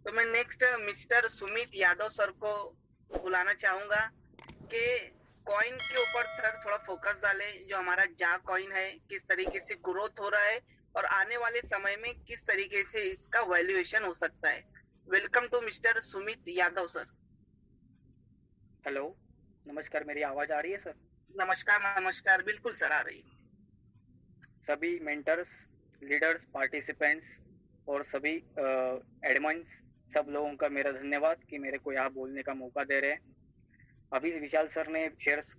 तो मैं next mister Sumit Yadav sir को बुलाना चाहूंगा कि कॉइन के ऊपर सर थोड़ा फोकस डालें। जो हमारा जा कॉइन है किस तरीके से ग्रोथ हो रहा है और आने वाले समय में किस तरीके से इसका वैल्यूएशन हो सकता है। Welcome to mister Sumit Yadav sir. Hello, नमस्कार। मेरी आवाज आ रही है सर? नमस्कार नमस्कार, बिल्कुल सर आ रही है। सभी मेंटर्स, लीडर्स, पार्टिसिपेंट्स और सभी एडमंस, सब लोगों का मेरा धन्यवाद कि मेरे को यहाँ बोलने का मौका दे रहे हैं। अभी विशाल सर ने शेयर्स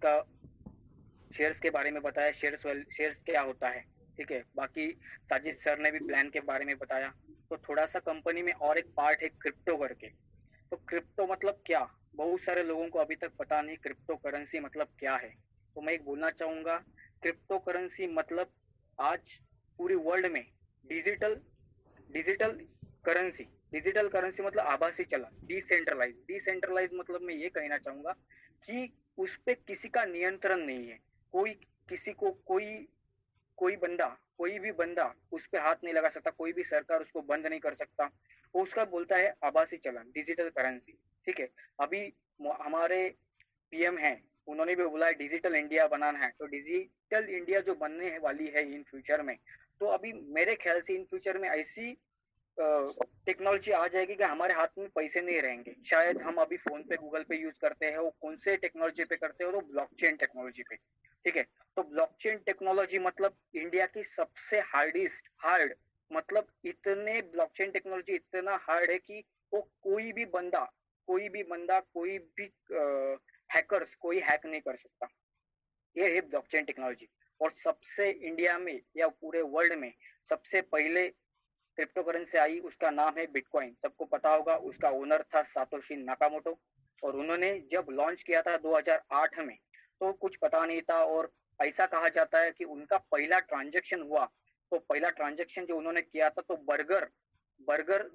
के बारे में बताया, शेयर्स क्या होता है, ठीक है। बाकी साजिद सर ने भी प्लान के बारे में बताया। तो थोड़ा सा कंपनी में और एक पार्ट है क्रिप्टो करके। तो क्रिप्टो मतलब क्या, बहुत सारे लोगों को अभी तक पता नहीं क्रिप्टो करेंसी मतलब क्या है। तो मैं एक बोलना चाहूंगा, क्रिप्टो करेंसी मतलब आज पूरी वर्ल्ड में डिजिटल डिजिटल करेंसी मतलब आभासी चलन, डिसेंट्रलाइज मतलब मैं ये कहना चाहूंगा कि उस पे किसी का नियंत्रण नहीं है। किसी को कोई भी बंदा उस पे हाथ नहीं लगा सकता, कोई भी सरकार उसको बंद नहीं कर सकता। वो उसका बोलता है आभासी चलन, डिजिटल करेंसी, ठीक है। अभी हमारे पीएम है, उन्होंने भी बोला है डिजिटल इंडिया बनाना है। तो डिजिटल इंडिया जो बनने वाली है इन फ्यूचर में, तो अभी मेरे ख्याल से इन फ्यूचर में ऐसी टेक्नोलॉजी आ जाएगी कि हमारे हाथ में पैसे नहीं रहेंगे। शायद हम अभी फोन पे, गूगल पे यूज करते हैं, वो कौन से टेक्नोलॉजी पे करते हैं, वो ब्लॉकचेन टेक्नोलॉजी पे, ठीक है। तो ब्लॉकचेन टेक्नोलॉजी मतलब इंडिया की सबसे हार्ड, मतलब इतने ब्लॉकचेन टेक्नोलॉजी इतना हार्ड है कि वो कोई भी बंदा, कोई भी हैकर्स कोई हैक नहीं कर सकता। ये है ब्लॉकचेन टेक्नोलॉजी। और सबसे इंडिया में या पूरे वर्ल्ड में सबसे पहले क्रिप्टो करेंसी आई, उसका नाम है बिटकॉइन। सबको पता होगा, उसका ओनर था सातोशी नाकामोटो। और उन्होंने जब लॉन्च किया था 2008 में, तो कुछ पता नहीं था। और ऐसा कहा जाता है कि उनका पहला ट्रांजैक्शन हुआ, तो पहला ट्रांजैक्शन जो उन्होंने किया था, तो बर्गर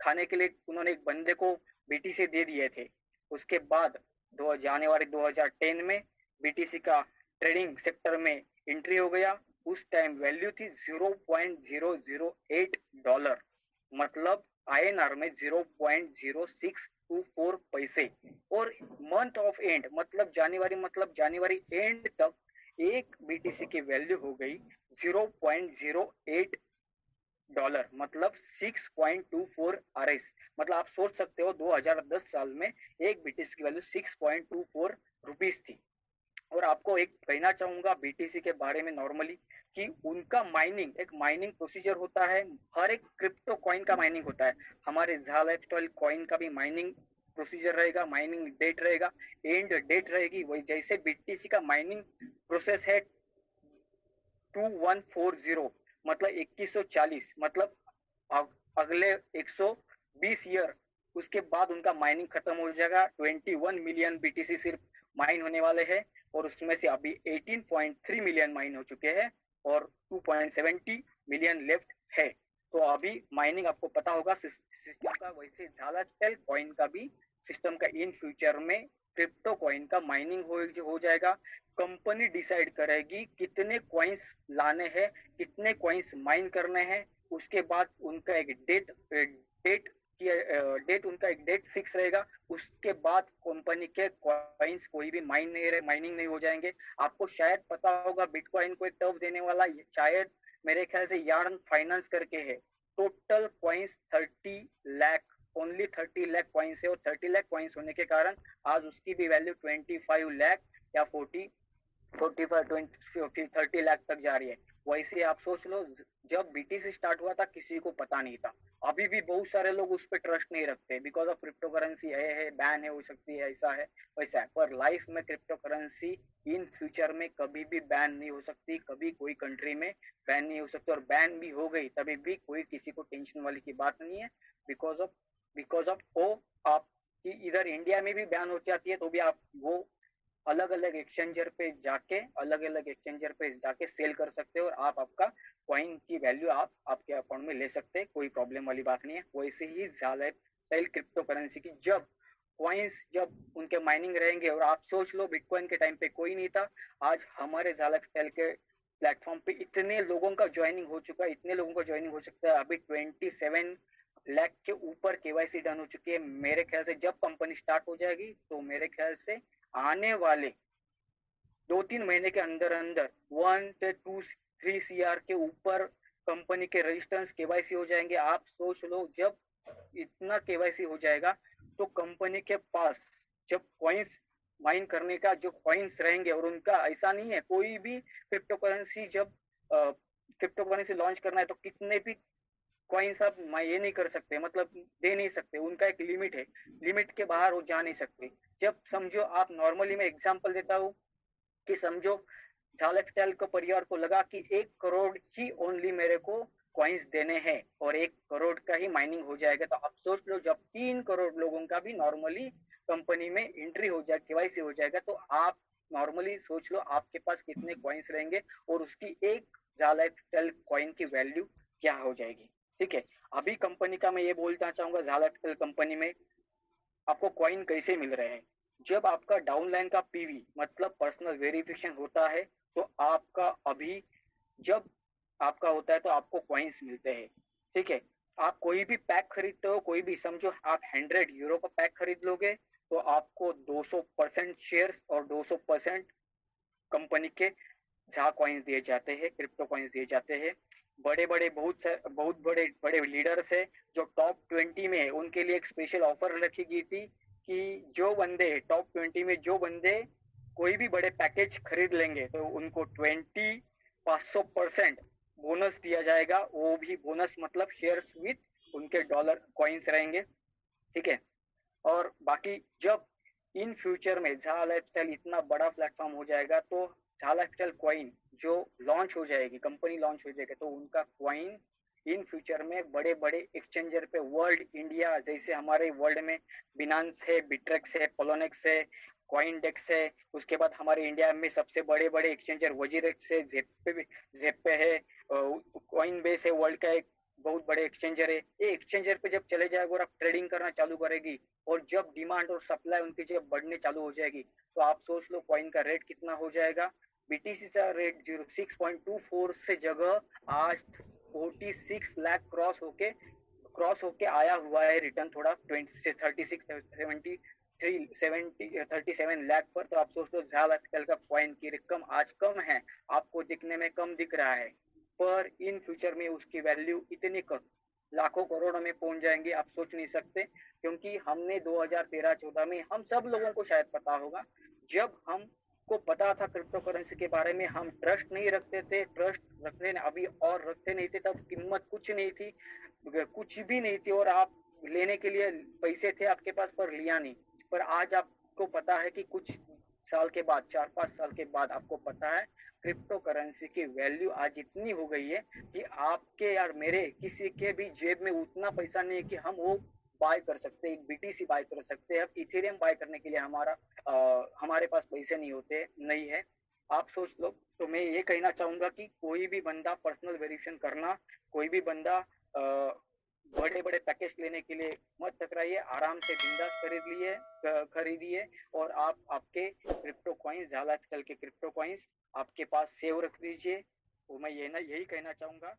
खाने के लिए उन्होंने एक बंदे को बीटीसी दे दिए थे। उसके बाद जनवरी 2010 में बीटीसी का ट्रेडिंग सेक्टर में एंट्री हो गया। उस टाइम वैल्यू थी $0.008, मतलब आईएनआर में 0.0624 पैसे। और मंथ ऑफ एंड मतलब जनवरी एंड तक एक बीटीसी की वैल्यू हो गई $0.08, मतलब 6.24 RS। मतलब आप सोच सकते हो 2010 साल में एक बीटीसी की वैल्यू 6.24 रुपीस थी। और आपको एक कहना चाहूंगा बीटीसी के बारे में नॉर्मली, कि उनका एक माइनिंग प्रोसीजर होता है। हर एक क्रिप्टो कॉइन का माइनिंग होता है। हमारे ZA लाइफस्टाइल कॉइन का भी माइनिंग प्रोसीजर रहेगा, माइनिंग डेट रहेगा, एंड डेट रहेगी। वही जैसे बीटीसी का माइनिंग प्रोसेस है 2140, मतलब 2140, मतलब अगले 120 ईयर उसके बाद उनका माइनिंग खत्म हो जाएगा। 21 मिलियन बीटीसी सिर्फ माइन होने वाले हैं, और उसमें से अभी 18.3 मिलियन माइन हो चुके हैं और 2.70 मिलियन लेफ्ट है। तो अभी माइनिंग आपको पता होगा सिस्टम का, वैसे झालास्टेल कॉइन का भी सिस्टम का इन फ्यूचर में क्रिप्टो कॉइन का माइनिंग हो जाएगा। कंपनी डिसाइड करेगी कितने कॉइन्स लाने हैं, कितने कॉइन्स माइन करने हैं। उसके बाद उनका एक डेट उनका एक डेट फिक्स रहेगा। उसके बाद कंपनी के कॉइन्स कोई भी माइनिंग नहीं हो जाएंगे। आपको शायद पता होगा बिटकॉइन को एक टर्फ देने वाला, शायद मेरे ख्याल से यार्न फाइनेंस करके है। Total coins 30 lakh, only 30 lakh coins है। और 30 लाख कॉइन्स होने के कारण आज उसकी भी वैल्यू 25 लाख या 30 लाख तक जा रही है। वैसे आप सोच लो, जब बीटीसी स्टार्ट हुआ था किसी को पता नहीं था। अभी भी बहुत सारे लोग उस पर ट्रस्ट नहीं रखते, बिकॉज ऑफ क्रिप्टो करेंसी है बैन है, हो सकती है, ऐसा है वैसा है। पर लाइफ में क्रिप्टो करेंसी इन फ्यूचर में कभी भी बैन नहीं हो सकती, कभी कोई कंट्री में बैन नहीं हो सकती। और बैन भी हो गई तभी भी कोई किसी को टेंशन वाली की बात नहीं है, बिकॉज ऑफ वो आप इधर इंडिया में भी बैन हो जाती है तो भी आप वो अलग अलग एक्सचेंजर पे जाके सेल कर सकते हो, और आप आपका कॉइन की वैल्यू आप आपके अकाउंट में ले सकते हैं। कोई प्रॉब्लम वाली बात नहीं है। वैसे ही ज़ालाइफ क्रिप्टो करेंसी की जब उनके माइनिंग रहेंगे, और आप सोच लो बिटकॉइन के टाइम पे कोई नहीं था, आज हमारे ज़ालाइफ के प्लेटफॉर्म पे इतने लोगों का ज्वाइनिंग हो चुका है, इतने लोगों का ज्वाइनिंग हो सकता है। अभी लाख के ऊपर केवाईसी डन हो चुकी है। मेरे ख्याल से जब कंपनी स्टार्ट हो जाएगी तो मेरे ख्याल से आने वाले 2-3 महीने के अंदर अंदर 1 से 2-3 CR के ऊपर कंपनी के रजिस्टर्स केवाईसी हो जाएंगे। आप सोच लो, जब इतना केवाईसी हो जाएगा तो कंपनी के पास जब कॉइन्स माइन करने का जो कॉइन्स रहेंगे, और उनका ऐसा नहीं है कोई भी क्रिप्टो करेंसी, जब क्रिप्टो करेंसी लॉन्च करना है तो कितने भी कॉइन्स आप ये नहीं कर सकते, मतलब दे नहीं सकते, उनका एक लिमिट है, लिमिट के बाहर वो जा नहीं सकते। जब समझो आप नॉर्मली, मैं एग्जांपल देता हूँ कि समझो झालक टेल को परिवार को लगा कि 1 करोड़ ही ओनली मेरे को कॉइन्स देने हैं और 1 करोड़ का ही माइनिंग हो जाएगा, तो आप सोच लो जब 3 करोड़ लोगों का भी नॉर्मली कंपनी में एंट्री हो जाए, केवाईसी हो जाएगा, तो आप नॉर्मली सोच लो आपके पास कितने कॉइन्स रहेंगे और उसकी एक झालक टेल कॉइन की वैल्यू क्या हो जाएगी। ठीक है, अभी कंपनी का मैं ये बोलना चाहूंगा, झालक टेल कंपनी में आपको कॉइन कैसे मिल रहे हैं। जब आपका डाउनलाइन का पीवी मतलब पर्सनल वेरिफिकेशन होता है तो आपका अभी जब आपका होता है तो आपको कॉइन्स मिलते हैं। ठीक है, आप कोई भी पैक खरीदते हो, कोई भी समझो आप 100 यूरो का पैक खरीद लोगे तो आपको 200% शेयर्स और 200% कंपनी के जहाँ कॉइन्स दिए जाते हैं, क्रिप्टो कॉइन्स दिए जाते हैं। बड़े बड़े बहुत बड़े बड़े लीडर्स है जो टॉप 20 में है, उनके लिए एक स्पेशल ऑफर रखी गई थी कि जो बंदे टॉप 20 में जो बंदे कोई भी बड़े पैकेज खरीद लेंगे तो उनको 500% बोनस दिया जाएगा। वो भी बोनस मतलब शेयर्स विथ उनके डॉलर कॉइन्स रहेंगे। ठीक है, और बाकी जब इन फ्यूचर में झा लाइफस्टाइल इतना बड़ा प्लेटफॉर्म हो जाएगा तो झा लाइफस्टाइल कॉइन जो लॉन्च हो जाएगी, कंपनी लॉन्च हो जाएगी, तो उनका कॉइन इन फ्यूचर में बड़े बड़े एक्सचेंजर पे वर्ल्ड इंडिया, जैसे हमारे वर्ल्ड में बिनांस है, बिट्रेक्स है, पोलोनेक्स है, कॉइनडेक्स है, उसके बाद हमारे इंडिया में सबसे बड़े बड़े एक्सचेंजर वजीरेक्स है, जेपे है, कॉइन बेस है, वर्ल्ड का एक बहुत बड़े एक्सचेंजर है। ये एक्सचेंजर पे जब चले जाएगा और आप ट्रेडिंग करना चालू करेगी और जब डिमांड और सप्लाई उनकी जब बढ़ने चालू हो जाएगी तो आप सोच लो कॉइन का रेट कितना हो जाएगा। बीटीसी का रेट 6.24 से जगह आज 46 लाख क्रॉस होके आया हुआ है, रिटर्न थोड़ा 20 से 37 लाख पर। तो आप सोच लो झा लाइफस्टाइल का कॉइन की रकम आज कम है, आपको दिखने में कम दिख रहा है, पर इन फ्यूचर में उसकी वैल्यू इतनी लाखों करोड़ों में पहुंच जाएंगे, आप सोच नहीं सकते। क्योंकि हमने 2013-14 में, हम सब लोगों को शायद पता होगा, जब हम को पता था क्रिप्टो करेंसी के बारे में, हम ट्रस्ट नहीं रखते थे, ट्रस्ट रखने अभी और रखते नहीं थे, तब कीमत कुछ नहीं थी, कुछ भी नहीं थी, और आप लेने के लिए पैसे थे आपके पास पर लिया नहीं। पर आज आपको पता है कि कुछ साल के बाद, 4-5 साल के बाद आपको पता है क्रिप्टो करेंसी की वैल्यू आज इतनी हो गई है कि आपके यार मेरे किसी के भी जेब में उतना पैसा नहीं है कि हम वो बाय कर सकते, एक बीटीसी बाय कर सकते हैं। अब इथेरियम बाय करने के लिए हमारे पास पैसे नहीं है। आप सोच लो। तो मैं ये कहना चाहूंगा कि कोई भी बंदा पर्सनल वेरिफिकेशन करना, कोई भी बंदा बड़े बड़े पैकेज लेने के लिए मत टकराइए, आराम से बिंदास खरीदिए और आप आपके क्रिप्टो कॉइन्स, झा लाइफस्टाइल के क्रिप्टो कॉइन्स आपके पास सेव रख दीजिए। तो मैं यही कहना चाहूंगा।